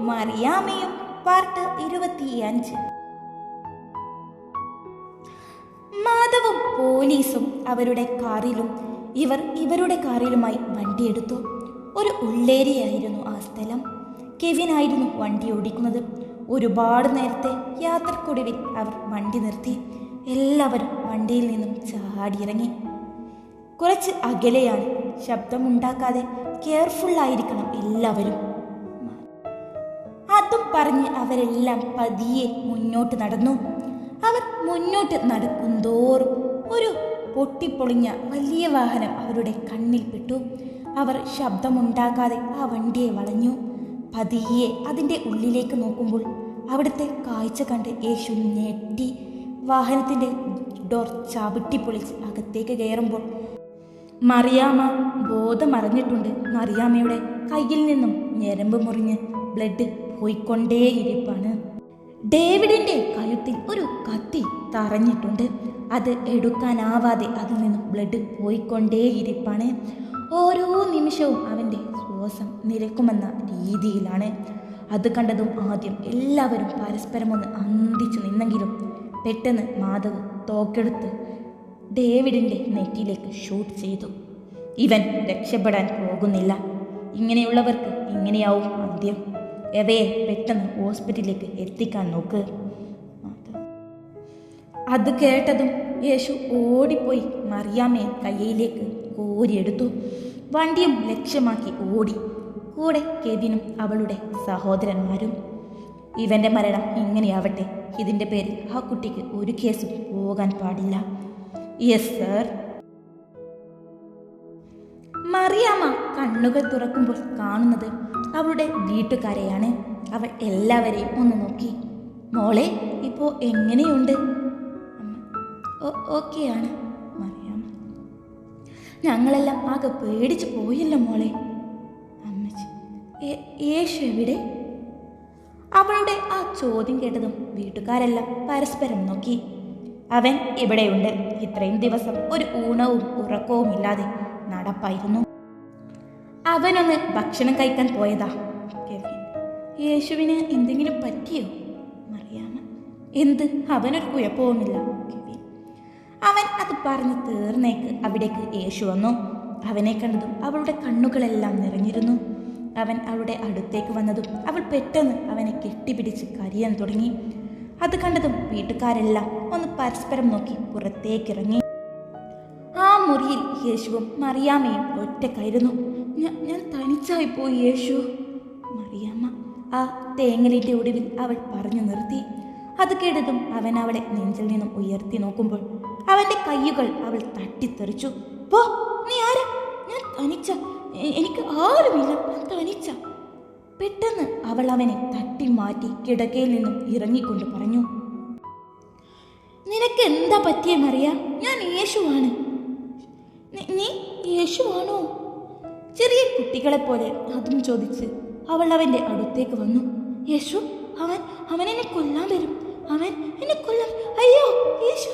മറിയാമയും part 25. മാധവും പോലീസും അവരുടെ കാറിലും ഇവരുടെ കാറിലുമായി വണ്ടിയെടുത്തു. ഒരു ഉള്ളേരിയായിരുന്നു ആ സ്ഥലം. കെവിനായിരുന്നു വണ്ടി ഓടിക്കുന്നത്. ഒരുപാട് നേരത്തെ യാത്രക്കൊടുവിൽ അവർ വണ്ടി നിർത്തി. എല്ലാവരും വണ്ടിയിൽ നിന്നും ചാടിയിറങ്ങി. കുറച്ച് അകലെയാണ്. ശബ്ദമുണ്ടാക്കാതെ കെയർഫുള്ളായിരിക്കണം എല്ലാവരും. അതും പറഞ്ഞ് അവരെല്ലാം പതിയെ മുന്നോട്ട് നടന്നു. അവർ മുന്നോട്ട് നടക്കുന്തോറും ഒരു പൊട്ടിപ്പൊളിഞ്ഞ വലിയ വാഹനം അവരുടെ കണ്ണിൽ പെട്ടു. അവർ ശബ്ദമുണ്ടാക്കാതെ ആ വണ്ടിയെ വളഞ്ഞു. പതിയെ അതിൻ്റെ ഉള്ളിലേക്ക് നോക്കുമ്പോൾ അവിടുത്തെ കാഴ്ച കണ്ട് യേശു ഞെട്ടി. വാഹനത്തിൻ്റെ ഡോർ ചവിട്ടിപ്പൊളിച്ച് അകത്തേക്ക് കയറുമ്പോൾ മറിയാമ്മ ബോധമറിഞ്ഞിട്ടുണ്ട്. മറിയാമ്മയുടെ കയ്യിൽ നിന്നും ഞരമ്പ് മുറിഞ്ഞ് ബ്ലഡ് പോയിക്കൊണ്ടേയിരിപ്പാണ്. ഡേവിഡിൻ്റെ കഴുത്തിൽ ഒരു കത്തി തറഞ്ഞിട്ടുണ്ട്. അത് എടുക്കാനാവാതെ അതിൽ നിന്നും ബ്ലഡ് പോയിക്കൊണ്ടേയിരിപ്പാണ്. ഓരോ നിമിഷവും അവൻ്റെ ശ്വാസം നിലക്കുമെന്ന രീതിയിലാണ്. അത് കണ്ടതും ആദ്യം എല്ലാവരും പരസ്പരം ഒന്ന് അന്തിച്ചു നിന്നെങ്കിലും പെട്ടെന്ന് മാധവ് തോക്കെടുത്ത് ഡേവിഡിൻ്റെ നെറ്റിയിലേക്ക് ഷൂട്ട് ചെയ്തു. ഇവൻ രക്ഷപ്പെടാൻ പോകുന്നില്ല. ഇങ്ങനെയുള്ളവർക്ക് ഇങ്ങനെയാവും അന്ത്യം. എവയെ പെട്ടെന്ന് ഹോസ്പിറ്റലിലേക്ക് എത്തിക്കാൻ നോക്ക്. അത് കേട്ടതും യേശു ഓടിപ്പോയി മറിയാമ്മയെ കയ്യിലേക്ക് കോരിയെടുത്തു. വണ്ടിയും ലക്ഷ്യമാക്കി ഓടി. കൂടെ കെവിനും അവളുടെ സഹോദരന്മാരും. ഇവൻ്റെ മരണം ഇങ്ങനെയാവട്ടെ. ഇതിൻ്റെ പേരിൽ ആ കുട്ടിക്ക് ഒരു കേസും പോകാൻ പാടില്ല. Yes sir. മറിയാമ്മ കണ്ണുകൾ തുറക്കുമ്പോൾ കാണുന്നത് അവളുടെ വീട്ടുകാരെയാണ്. അവൾ എല്ലാവരെയും ഒന്ന് നോക്കി. മോളെ, ഇപ്പോൾ എങ്ങനെയുണ്ട്? ഓക്കെയാണ് മറിയാമ്മ. ഞങ്ങളെല്ലാം ആകെ പേടിച്ചു പോയല്ലോ മോളെ. അമ്മച്ചി, യേശു എവിടെ? അവളുടെ ആ ചോദ്യം കേട്ടതും വീട്ടുകാരെല്ലാം പരസ്പരം നോക്കി. അവൻ ഇവിടെയുണ്ട്. ഇത്രയും ദിവസം ഒരു ഊണവും ഉറക്കവും ഇല്ലാതെ നടപ്പായിരുന്നു. അവനൊന്ന് ഭക്ഷണം കഴിക്കാൻ പോയതാ. കെവിൻ, യേശുവിന് എന്തെങ്കിലും പറ്റിയോ? മറിയാമ്മ, എന്ത്? അവനൊരു കുഴപ്പവുമില്ല കെവിൻ. അവൻ അത് പറഞ്ഞ് തീർന്നേക്ക് അവിടേക്ക് യേശു വന്നു. അവനെ കണ്ടതും അവളുടെ കണ്ണുകളെല്ലാം നിറഞ്ഞിരുന്നു. അവൻ അവളുടെ അടുത്തേക്ക് വന്നതും അവൾ പെട്ടെന്ന് അവനെ കെട്ടിപ്പിടിച്ച് കരയാൻ തുടങ്ങി. അത് കണ്ടതും വീട്ടുകാരെല്ലാം ഒന്ന് പരസ്പരം നോക്കി പുറത്തേക്കിറങ്ങി. ആ മുറിയിൽ യേശുവും മറിയാമ്മയും ഒറ്റക്കായിരുന്നു. ഞാൻ തനിച്ചായി പോയി യേശു. മറിയാമ്മ ആ തേങ്ങലിൻ്റെ ഒടുവിൽ അവൾ പറഞ്ഞു നിർത്തി. അത് കേട്ടതും അവൻ അവളെ നെഞ്ചിൽ നിന്നും ഉയർത്തി നോക്കുമ്പോൾ അവൻ്റെ കയ്യുകൾ അവൾ തട്ടിത്തെറിച്ചു. പോ, നീ ആരാ? ഞാൻ തനിച്ച, എനിക്ക് ആരുമില്ല, ഞാൻ തനിച്ച. പെട്ടെന്ന് അവൾ അവനെ തട്ടി മാറ്റി കിടക്കയിൽ നിന്നും ഇറങ്ങിക്കൊണ്ട് പറഞ്ഞു, നിനക്ക് എന്താ പറ്റിയ മറിയ? ഞാൻ യേശുവാണ്. നീ യേശുവാണോ? ചെറിയ കുട്ടികളെ പോലെ അതും ചോദിച്ച് അവൾ അവൻ്റെ അടുത്തേക്ക് വന്നു. യേശു, അവൻ എന്നെ കൊല്ലാൻ വരും. അവൻ എന്നെ കൊല്ലാൻ. അയ്യോ യേശു!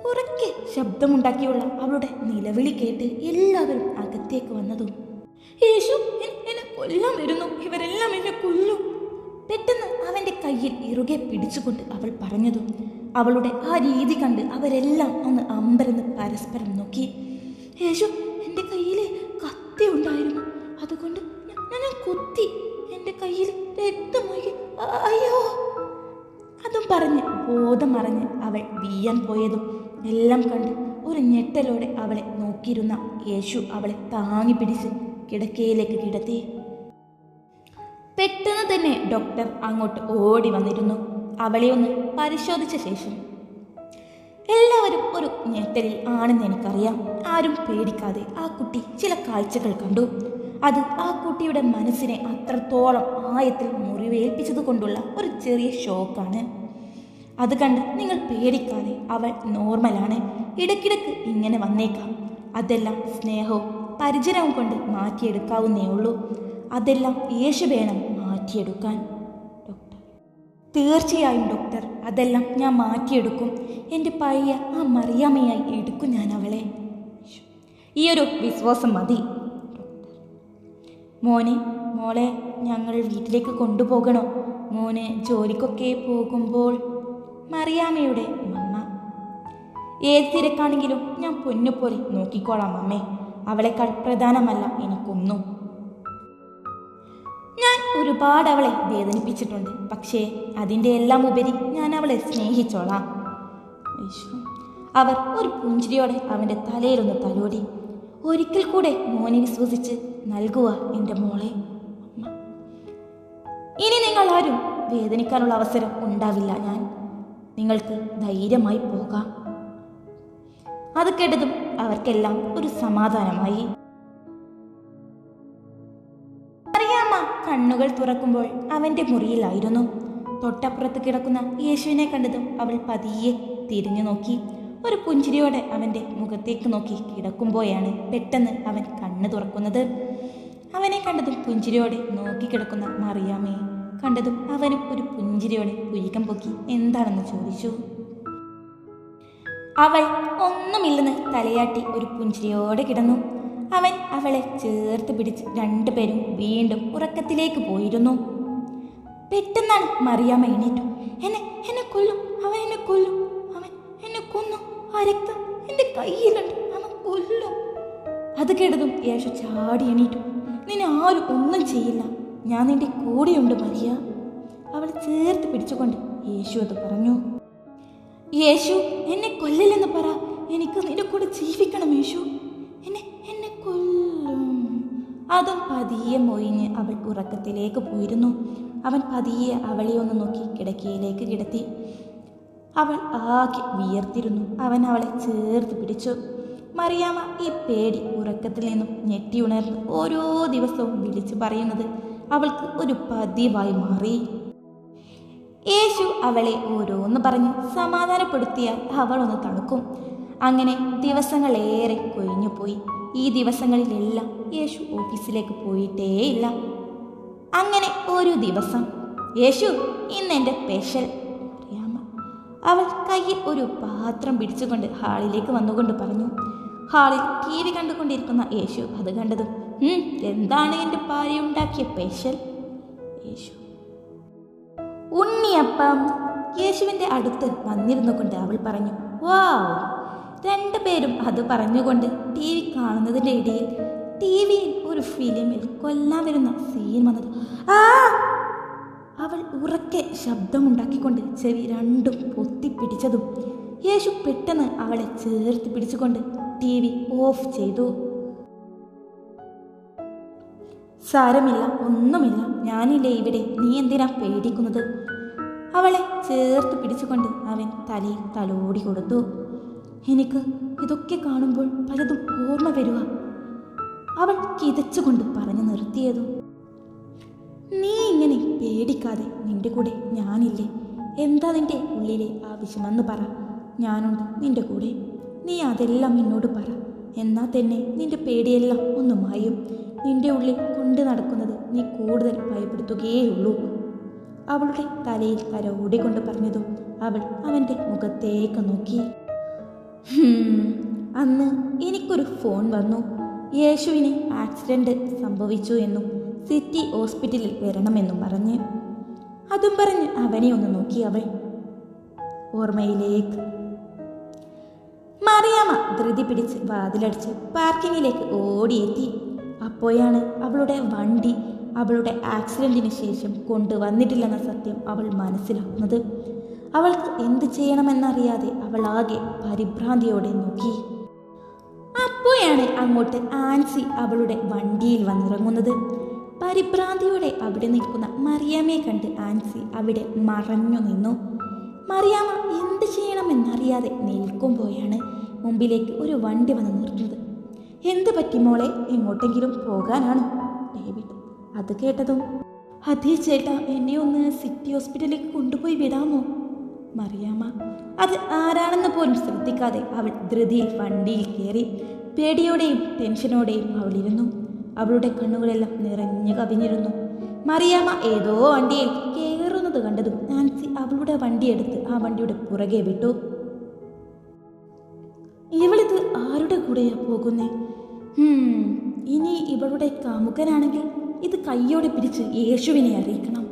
ഉറക്കെ ശബ്ദമുണ്ടാക്കിയുള്ള അവളുടെ നിലവിളി കേട്ട് എല്ലാവരും അകത്തേക്ക് വന്നതും, യേശു എന്നെ കൊല്ലാൻ വരുന്നു, ഇവരെല്ലാം എന്നെ കൊല്ലും. പെട്ടെന്ന് അവൻ്റെ കയ്യിൽ ഇറുകെ പിടിച്ചുകൊണ്ട് അവൾ പറഞ്ഞതും അവളുടെ ആ രീതി കണ്ട് അവരെല്ലാം ഒന്ന് അമ്പരന്ന് പരസ്പരം നോക്കി. യേശു, എൻ്റെ കയ്യിൽ കത്തി ഉണ്ടായിരുന്നു, അതുകൊണ്ട് ഞാൻ കുത്തി. എൻ്റെ കയ്യിൽ രക്തമായി. അയ്യോ! അതും പറഞ്ഞ് ബോധം മറഞ്ഞ് അവൾ വീയാൻ പോയതും എല്ലാം കണ്ട് ഒരു ഞെട്ടലോടെ അവളെ നോക്കിയിരുന്ന യേശു അവളെ താങ്ങി പിടിച്ച് കിടക്കയിലേക്ക് കിടത്തി. പെട്ടെന്ന് തന്നെ ഡോക്ടർ അങ്ങോട്ട് ഓടി വന്നിരുന്നു. അവളെ ഒന്ന് പരിശോധിച്ച ശേഷം, എല്ലാവരും ഒരു ഞെട്ടലിൽ ആണെന്ന് എനിക്കറിയാം. ആരും പേടിക്കാതെ ആ കുട്ടി ചില കാഴ്ചകൾ കണ്ടു. അത് ആ കുട്ടിയുടെ മനസ്സിനെ അത്രത്തോളം ആഴത്തിൽ മുറിവേൽപ്പിച്ചത് കൊണ്ടുള്ള ഒരു ചെറിയ ഷോക്കാണ്. അത് കണ്ട് നിങ്ങൾ പേടിക്കാതെ, അവൾ നോർമലാണ്. ഇടയ്ക്കിടയ്ക്ക് ഇങ്ങനെ വന്നേക്കാം. അതെല്ലാം സ്നേഹവും പരിചരണവും കൊണ്ട് മാറ്റിയെടുക്കാവുന്നേ ഉള്ളൂ. അതെല്ലാം യേശു വേണം മാറ്റിയെടുക്കാൻ. ഡോക്ടർ, തീർച്ചയായും ഡോക്ടർ, അതെല്ലാം ഞാൻ മാറ്റിയെടുക്കും. എൻ്റെ പഴയ ആ മറിയാമ്മയായി എടുക്കും ഞാൻ അവളെ. ഈ ഒരു വിശ്വാസം മതി. മോനെ, മോളെ ഞങ്ങൾ വീട്ടിലേക്ക് കൊണ്ടുപോകണോ? മോന് ജോലിക്കൊക്കെ പോകുമ്പോൾ. മറിയാമ്മയുടെ മമ്മ. ഏത് തിരക്കാണെങ്കിലും ഞാൻ പൊന്നുപോലെ നോക്കിക്കോളാം അമ്മേ. അവളെക്കാൾ പ്രധാനമല്ല എനിക്കൊന്നും. ഞാൻ ഒരുപാട് അവളെ വേദനിപ്പിച്ചിട്ടുണ്ട്. പക്ഷേ അതിൻ്റെ എല്ലാം ഉപരി ഞാൻ അവളെ സ്നേഹിച്ചോളാം. അവർ ഒരു പുഞ്ചിരിയോടെ അവൻ്റെ തലയിലൊന്ന് തലോടി. ഒരിക്കൽ കൂടെ മോനെ വിശ്വസിച്ച് നൽകുക എൻ്റെ മോളെ. ഇനി നിങ്ങൾ ആരും വേദനിക്കാനുള്ള അവസരം ഉണ്ടാവില്ല. ഞാൻ നിങ്ങൾക്ക് ധൈര്യമായി പോകാം. അത് കേട്ടതും അവർക്കെല്ലാം ഒരു സമാധാനമായി. മറിയാമ്മ കണ്ണുകൾ തുറക്കുമ്പോൾ അവൻ്റെ മുറിയിലായിരുന്നു. തൊട്ടപ്പുറത്ത് കിടക്കുന്ന യേശുവിനെ കണ്ടതും അവൾ പതിയെ തിരിഞ്ഞു നോക്കി. ഒരു പുഞ്ചിരിയോടെ അവൻ്റെ മുഖത്തേക്ക് നോക്കി കിടക്കുമ്പോഴാണ് പെട്ടെന്ന് അവൻ കണ്ണ് തുറക്കുന്നത്. അവനെ കണ്ടതും പുഞ്ചിരിയോടെ നോക്കിക്കിടക്കുന്ന മറിയാമ്മയെ കണ്ടതും അവനും ഒരു പുഞ്ചിരിയോടെ പുരികം പൊക്കി എന്താണെന്ന് ചോദിച്ചു. അവൾ ഒന്നുമില്ലെന്ന് തലയാട്ടി ഒരു പുഞ്ചിരിയോടെ കിടന്നു. അവൻ അവളെ ചേർത്ത് പിടിച്ച് രണ്ടുപേരും വീണ്ടും ഉറക്കത്തിലേക്ക് പോയിരുന്നു. പെട്ടെന്നാണ് മറിയാമ്മ എണീറ്റു. എന്നെ കൊല്ലും, അവൻ എന്നെ കൊല്ലും, അവൻ എന്നെ കൊന്നു, ആ രക്തം എൻ്റെ കയ്യിലുണ്ട്, അവൻ കൊല്ലും. അത് കേട്ടതും യേശു ചാടി എണീറ്റു. നിന്നെ ആരും ഒന്നും ചെയ്യില്ല, ഞാൻ നിന്റെ കൂടെയുണ്ട് മറിയ. അവൾ ചേർത്ത് പിടിച്ചുകൊണ്ട് യേശു അത് പറഞ്ഞു. യേശു, എന്നെ കൊല്ലില്ലെന്ന് പറ, എനിക്ക് നിന്റെ കൂടെ ജീവിക്കണം യേശു, എന്നെ കൊല്ലും. അതും പതിയെ മൊയിഞ്ഞ് അവൾ ഉറക്കത്തിലേക്ക് പോയിരുന്നു. അവൻ പതിയെ അവളെ ഒന്ന് നോക്കി കിടക്കയിലേക്ക് കിടത്തി. അവൾ ആകെ വിയർത്തിരുന്നു. അവൻ അവളെ ചേർത്ത് പിടിച്ചു. മറിയാമ്മ ഈ പേടി ഉറക്കത്തിൽ നിന്നും ഞെട്ടിയുണർന്ന് ഓരോ ദിവസവും വിളിച്ചു പറയുന്നത് അവൾക്ക് ഒരു പതിവായി മാറി. യേശു അവളെ ഓരോന്ന് പറഞ്ഞ് സമാധാനപ്പെടുത്തിയാൽ അവളൊന്ന് തണുക്കും. അങ്ങനെ ദിവസങ്ങളേറെ കൊഴിഞ്ഞുപോയി. ഈ ദിവസങ്ങളിലെല്ലാം യേശു ഓഫീസിലേക്ക് പോയിട്ടേയില്ല. അങ്ങനെ ഒരു ദിവസം, യേശു ഇന്നെൻ്റെ സ്പെഷ്യൽ. അറിയാമ അവൾ കയ്യിൽ ഒരു പാത്രം പിടിച്ചുകൊണ്ട് ഹാളിലേക്ക് വന്നുകൊണ്ട് പറഞ്ഞു. ഹാളിൽ TV കണ്ടുകൊണ്ടിരിക്കുന്ന യേശു അത് കണ്ടതും, എന്താണ് എൻ്റെ ഭാര്യ ഉണ്ടാക്കിയ സ്പെഷ്യൽ? യേശു, ഉണ്ണിയപ്പം. യേശുവിൻ്റെ അടുത്ത് വന്നിരുന്നു കൊണ്ട് അവൾ പറഞ്ഞു. വാവ്. രണ്ടുപേരും അത് പറഞ്ഞുകൊണ്ട് TV കാണുന്നതിൻ്റെ ഇടയിൽ TVയിൽ ഒരു ഫിലിമിൽ കൊല്ലാൻ വരുന്ന സീൻ വന്നത്. ആ! അവൾ ഉറക്കെ ശബ്ദമുണ്ടാക്കിക്കൊണ്ട് ചെവി രണ്ടും പൊത്തിപ്പിടിച്ചതും യേശു പെട്ടെന്ന് അവളെ ചേർത്ത് പിടിച്ചുകൊണ്ട് TV ഓഫ് ചെയ്തു. സാരമില്ല, ഒന്നുമില്ല, ഞാനില്ലേ ഇവിടെ, നീ എന്തിനാ പേടിക്കുന്നത്? അവളെ ചേർത്ത് പിടിച്ചുകൊണ്ട് അവൻ തലയിൽ തലോടി കൊടുത്തു. എനിക്ക് ഇതൊക്കെ കാണുമ്പോൾ പലതും ഓർമ്മ വരിക, അവൾ കിതച്ചുകൊണ്ട് പറഞ്ഞു നിർത്തിയതും. നീ ഇങ്ങനെ പേടിക്കാതെ, നിന്റെ കൂടെ ഞാനില്ലേ? എന്താ നിന്റെ ഉള്ളിലെ ആവശ്യമെന്ന് പറ, ഞാനുണ്ട് നിന്റെ കൂടെ. നീ അതെല്ലാം എന്നോട് പറ, എന്നാൽ തന്നെ നിന്റെ പേടിയെല്ലാം ഒന്ന് മായും. നിന്റെ ഉള്ളിൽ കൊണ്ട് നടക്കുന്നത് നീ കൂടുതൽ ഭയപ്പെടുത്തുകയുള്ളൂ. അവളുടെ തലയിൽ കരോടിക്കൊണ്ട് പറഞ്ഞതും അവൾ അവൻ്റെ മുഖത്തേക്ക് നോക്കി. അന്ന് എനിക്കൊരു ഫോൺ വന്നു. യേശുവിന് ആക്സിഡൻറ്റ് സംഭവിച്ചു എന്നും സിറ്റി ഹോസ്പിറ്റലിൽ വരണമെന്നും പറഞ്ഞ്. അതും പറഞ്ഞ് അവനെ ഒന്ന് നോക്കി അവൾ ഓർമ്മയിലേക്ക്. മറിയാമ്മ ധൃതി പിടിച്ച് വാതിലടിച്ച് പാർക്കിങ്ങിലേക്ക് ഓടിയെത്തി. അപ്പോഴാണ് അവളുടെ വണ്ടി അവളുടെ ആക്സിഡൻറ്റിന് ശേഷം കൊണ്ടുവന്നിട്ടില്ലെന്ന സത്യം അവൾ മനസ്സിലാക്കുന്നത്. അവൾക്ക് എന്ത് ചെയ്യണമെന്നറിയാതെ അവൾ ആകെ പരിഭ്രാന്തിയോടെ നോക്കി. അപ്പോഴാണ് അങ്ങോട്ട് ആൻസി അവളുടെ വണ്ടിയിൽ വന്നിറങ്ങുന്നത്. പരിഭ്രാന്തിയോടെ അവിടെ നിൽക്കുന്ന മറിയാമ്മയെ കണ്ട് ആൻസി അവിടെ മറഞ്ഞു നിന്നു. മറിയാമ്മ എന്ത് ചെയ്യണമെന്നറിയാതെ നിൽക്കുമ്പോഴാണ് മുമ്പിലേക്ക് ഒരു വണ്ടി വന്ന് നിർത്തുന്നത്. എന്ത് പറ്റി മോളെ, എങ്ങോട്ടെങ്കിലും പോകാനാണോ? ഡേവിഡ് അത് കേട്ടതും, അതേ ചേട്ടാ, എന്നെ ഒന്ന് സിറ്റി ഹോസ്പിറ്റലിലേക്ക് കൊണ്ടുപോയി വിടാമോ? മറിയാമ്മ അത് ആരാണെന്ന് പോലും ശ്രദ്ധിക്കാതെ അവൾ ധൃതിയിൽ വണ്ടിയിൽ കയറി. പേടിയോടെയും ടെൻഷനോടെയും അവളിരുന്നു. അവളുടെ കണ്ണുകളെല്ലാം നിറഞ്ഞു കവിഞ്ഞിരുന്നു. മറിയാമ്മ ഏതോ വണ്ടിയിൽ കയറുന്നത് കണ്ടതും നാൻസി അവളുടെ വണ്ടിയെടുത്ത് ആ വണ്ടിയുടെ പുറകെ വിട്ടു. ഇവളിത് ആരുടെ കൂടെയാ പോകുന്നേ? ഇനി ഇവളുടെ കാമുകനാണെങ്കിൽ ഇത് കയ്യോടെ പിടിച്ച് യേശുവിനെ അറിയിക്കണം.